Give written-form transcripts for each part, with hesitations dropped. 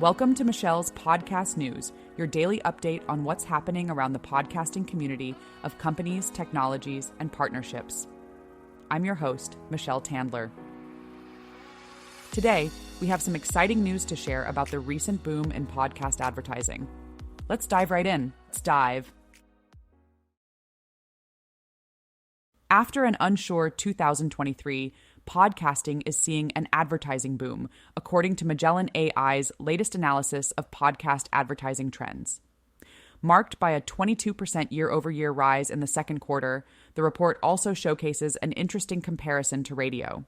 Welcome to Michelle's Podcast News, your daily update on what's happening around the podcasting community of companies, technologies, and partnerships. I'm your host, Michelle Tandler. Today, we have some exciting news to share about the recent boom in podcast advertising. Let's dive right in. Let's dive. After an unsure 2023, podcasting is seeing an advertising boom, according to Magellan AI's latest analysis of podcast advertising trends. Marked by a 22% year-over-year rise in the second quarter, the report also showcases an interesting comparison to radio.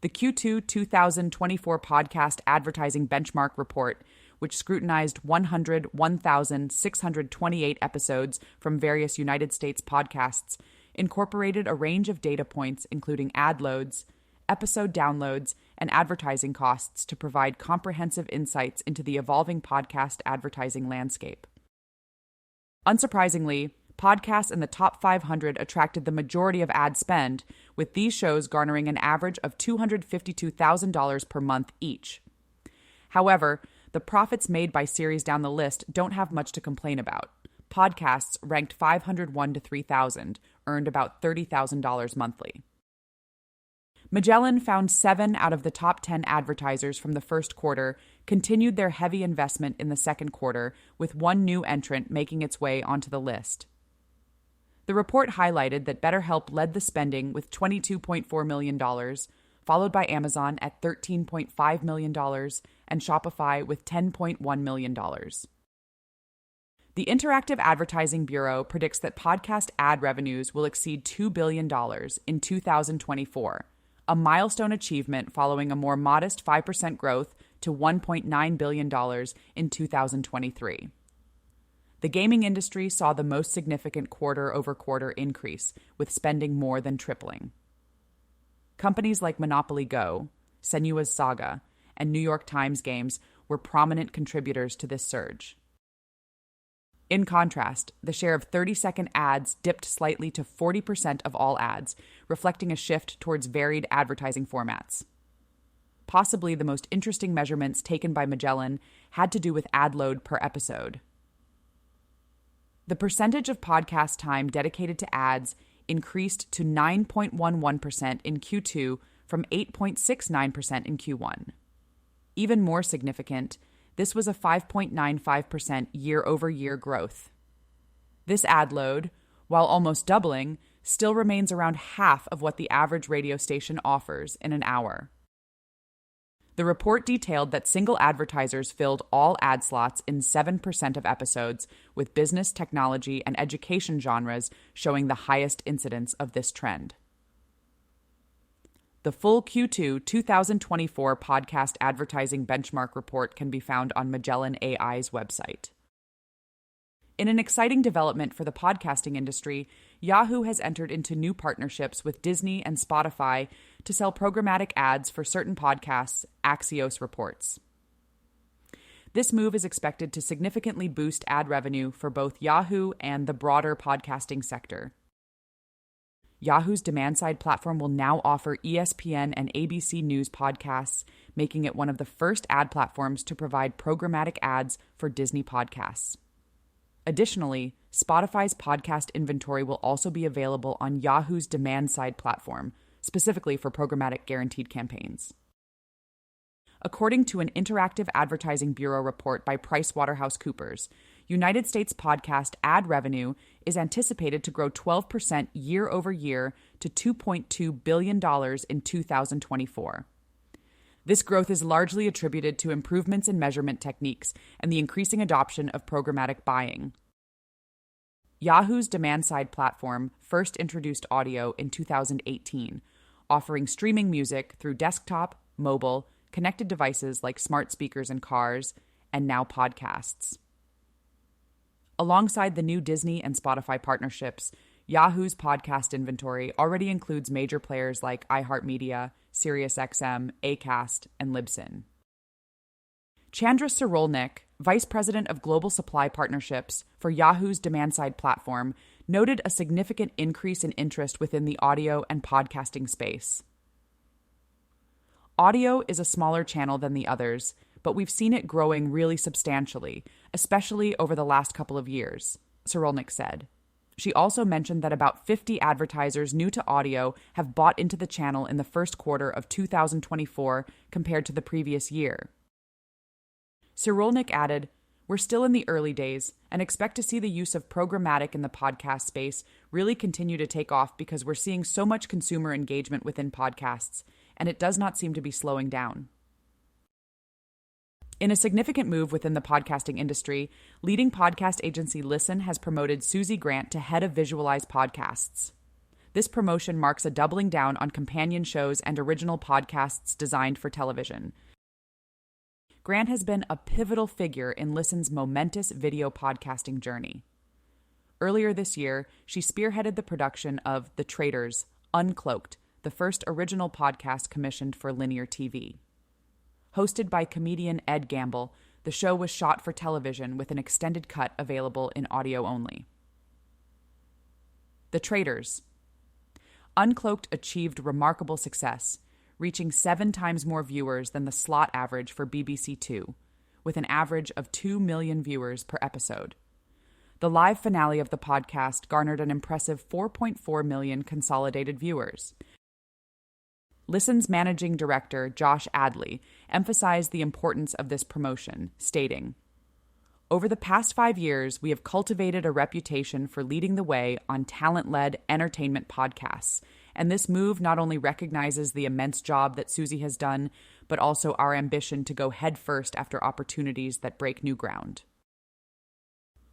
The Q2 2024 podcast advertising benchmark report, which scrutinized 101,628 episodes from various United States podcasts, incorporated a range of data points including ad loads, episode downloads, and advertising costs to provide comprehensive insights into the evolving podcast advertising landscape. Unsurprisingly, podcasts in the top 500 attracted the majority of ad spend, with these shows garnering an average of $252,000 per month each. However, the profits made by series down the list don't have much to complain about. Podcasts ranked 501 to 3,000 earned about $30,000 monthly. Magellan found 7 out of the top 10 advertisers from the first quarter continued their heavy investment in the second quarter, with one new entrant making its way onto the list. The report highlighted that BetterHelp led the spending with $22.4 million, followed by Amazon at $13.5 million and Shopify with $10.1 million. The Interactive Advertising Bureau predicts that podcast ad revenues will exceed $2 billion in 2024, a milestone achievement following a more modest 5% growth to $1.9 billion in 2023. The gaming industry saw the most significant quarter-over-quarter increase, with spending more than tripling. Companies like Monopoly Go, Senua's Saga, and New York Times Games were prominent contributors to this surge. In contrast, the share of 30-second ads dipped slightly to 40% of all ads, reflecting a shift towards varied advertising formats. Possibly the most interesting measurements taken by Magellan had to do with ad load per episode. The percentage of podcast time dedicated to ads increased to 9.11% in Q2 from 8.69% in Q1. Even more significant, this was a 5.95% year-over-year growth. This ad load, while almost doubling, still remains around half of what the average radio station offers in an hour. The report detailed that single advertisers filled all ad slots in 7% of episodes, with business, technology, and education genres showing the highest incidence of this trend. The full Q2 2024 podcast advertising benchmark report can be found on Magellan AI's website. In an exciting development for the podcasting industry, Yahoo has entered into new partnerships with Disney and Spotify to sell programmatic ads for certain podcasts, Axios reports. This move is expected to significantly boost ad revenue for both Yahoo and the broader podcasting sector. Yahoo's demand-side platform will now offer ESPN and ABC News podcasts, making it one of the first ad platforms to provide programmatic ads for Disney podcasts. Additionally, Spotify's podcast inventory will also be available on Yahoo's demand-side platform, specifically for programmatic guaranteed campaigns. According to an Interactive Advertising Bureau report by PricewaterhouseCoopers, United States podcast ad revenue is anticipated to grow 12% year over year to $2.2 billion in 2024. This growth is largely attributed to improvements in measurement techniques and the increasing adoption of programmatic buying. Yahoo's demand-side platform first introduced audio in 2018, offering streaming music through desktop, mobile, connected devices like smart speakers in cars, and now podcasts. Alongside the new Disney and Spotify partnerships, Yahoo's podcast inventory already includes major players like iHeartMedia, SiriusXM, Acast, and Libsyn. Chandra Sarolnik, Vice President of Global Supply Partnerships for Yahoo's demand-side platform, noted a significant increase in interest within the audio and podcasting space. Audio is a smaller channel than the others, but we've seen it growing really substantially, especially over the last couple of years, Cyrulnik said. She also mentioned that about 50 advertisers new to audio have bought into the channel in the first quarter of 2024 compared to the previous year. Cyrulnik added, "We're still in the early days and expect to see the use of programmatic in the podcast space really continue to take off because we're seeing so much consumer engagement within podcasts, and it does not seem to be slowing down." In a significant move within the podcasting industry, leading podcast agency Listen has promoted Suzy Grant to head of Visualized Podcasts. This promotion marks a doubling down on companion shows and original podcasts designed for television. Grant has been a pivotal figure in Listen's momentous video podcasting journey. Earlier this year, she spearheaded the production of The Traitors, Uncloaked, the first original podcast commissioned for linear TV. Hosted by comedian Ed Gamble, the show was shot for television with an extended cut available in audio only. The Traitors. Uncloaked achieved remarkable success, reaching 7 times more viewers than the slot average for BBC Two, with an average of 2 million viewers per episode. The live finale of the podcast garnered an impressive 4.4 million consolidated viewers. Listen's managing director, Josh Adley, emphasized the importance of this promotion, stating, "Over the past 5 years, we have cultivated a reputation for leading the way on talent-led entertainment podcasts, and this move not only recognizes the immense job that Suzy has done, but also our ambition to go headfirst after opportunities that break new ground."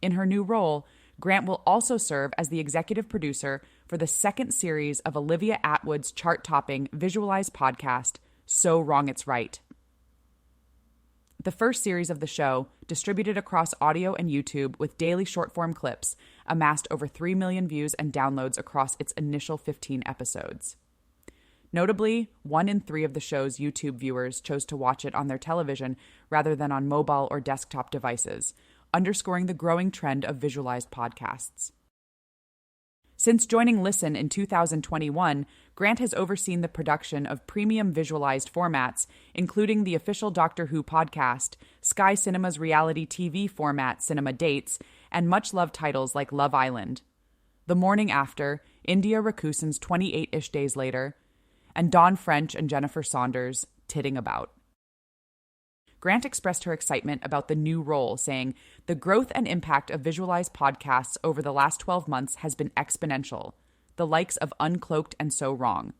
In her new role, Grant will also serve as the executive producer for the second series of Olivia Atwood's chart-topping visualized podcast, So Wrong It's Right. The first series of the show, distributed across audio and YouTube with daily short-form clips, amassed over 3 million views and downloads across its initial 15 episodes. Notably, 1 in 3 of the show's YouTube viewers chose to watch it on their television rather than on mobile or desktop devices, underscoring the growing trend of visualized podcasts. Since joining Listen in 2021, Grant has overseen the production of premium visualized formats, including the official Doctor Who podcast, Sky Cinema's reality TV format Cinema Dates, and much-loved titles like Love Island, The Morning After, India Rakusan's 28-ish Days Later, and Dawn French and Jennifer Saunders' Titting About. Grant expressed her excitement about the new role, saying, "The growth and impact of visualized podcasts over the last 12 months has been exponential, the likes of Uncloaked and So Wrong.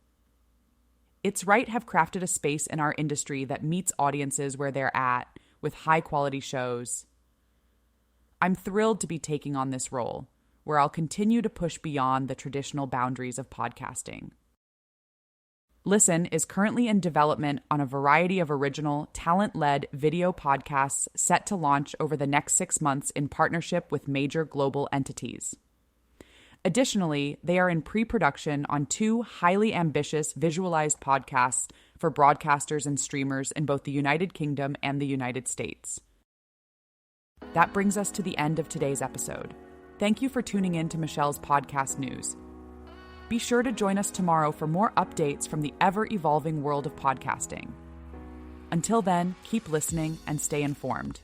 It's Right have crafted a space in our industry that meets audiences where they're at, with high-quality shows. I'm thrilled to be taking on this role, where I'll continue to push beyond the traditional boundaries of podcasting." Listen is currently in development on a variety of original, talent-led video podcasts set to launch over the next 6 months in partnership with major global entities. Additionally, they are in pre-production on 2 highly ambitious visualized podcasts for broadcasters and streamers in both the United Kingdom and the United States. That brings us to the end of today's episode. Thank you for tuning in to Michelle's podcast news. Be sure to join us tomorrow for more updates from the ever-evolving world of podcasting. Until then, keep listening and stay informed.